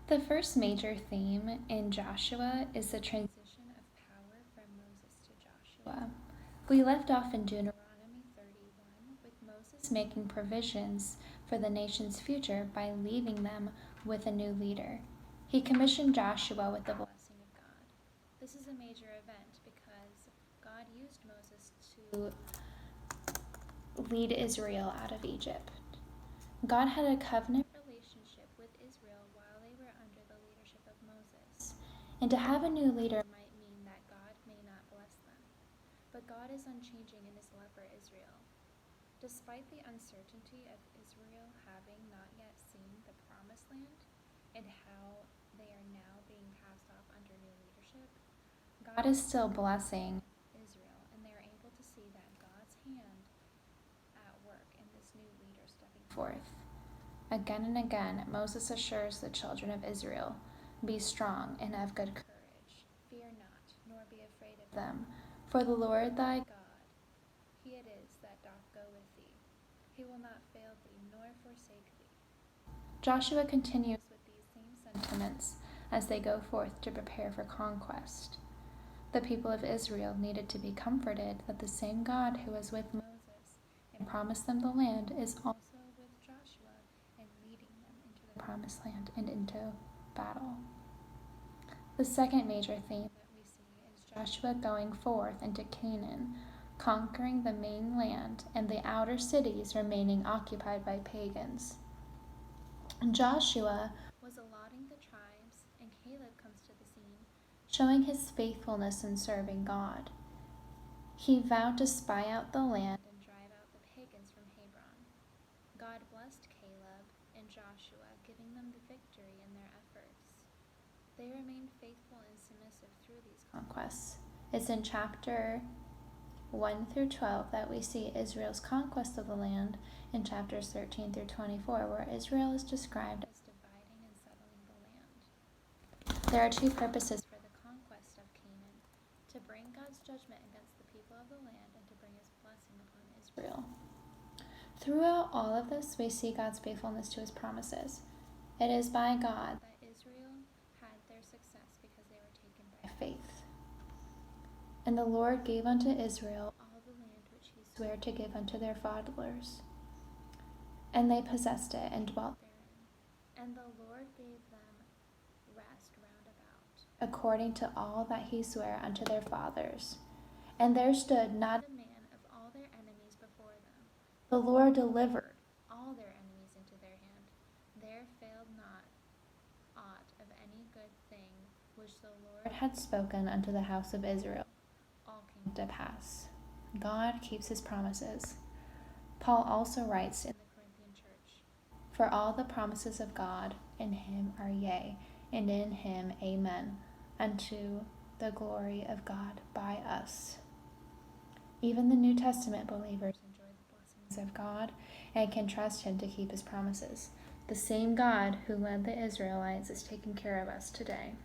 The first major theme in Joshua is the transition of power from Moses to Joshua. We left off in Deuteronomy 31 with Moses making provisions for the nation's future by leaving them with a new leader. He commissioned Joshua with the blessing of God. This is a major event because God used Moses to lead Israel out of Egypt. God had a covenant relationship with Israel while they were under the leadership of Moses. And to have a new leader might mean that God may not bless them. But God is unchanging in his love for Israel. Despite the uncertainty of Israel having not yet seen the promised land and how they are now being passed off under new leadership, God is still blessing Israel, and they are able to see that God's hand at work in this new leader stepping forth. Again and again, Moses assures the children of Israel, "Be strong and have good courage. Fear not, nor be afraid of them. For the Lord thy God, he it is that doth go with thee. He will not fail thee, nor forsake thee." Joshua continues with these same sentiments as they go forth to prepare for conquest. The people of Israel needed to be comforted that the same God who was with Moses and promised them the land is also with Joshua and leading them into the promised land and into battle. The second major theme that we see is Joshua going forth into Canaan, conquering the main land and the outer cities remaining occupied by pagans. Joshua was allotting the tribes, and Caleb comes to the scene, showing his faithfulness in serving God. He vowed to spy out the land and drive out the pagans from Hebron. God blessed Caleb and Joshua, giving them the victory in their efforts. They remained faithful and submissive through these conquests. It's in chapter 1 through 12 that we see Israel's conquest of the land, in chapters 13 through 24, where Israel is described as dividing and settling the land. There are two purposes for the conquest of Canaan: to bring God's judgment against the people of the land and to bring his blessing upon Israel. Throughout all of this, we see God's faithfulness to his promises. It is by God that Israel had their success because they were taken by faith. And the Lord gave unto Israel all the land which he sware to give unto their fathers. And they possessed it and dwelt therein. And the Lord gave them rest round about, according to all that he sware unto their fathers. And there stood not a man of all their enemies before them. The Lord delivered all their enemies into their hand. There failed not aught of any good thing which the Lord had spoken unto the house of Israel. All came to pass. God keeps his promises. Paul also writes in the Corinthian church, "For all the promises of God in him are yea, and in him amen, unto the glory of God by us." Even the New Testament believers enjoy the blessings of God and can trust him to keep his promises. The same God who led the Israelites is taking care of us today.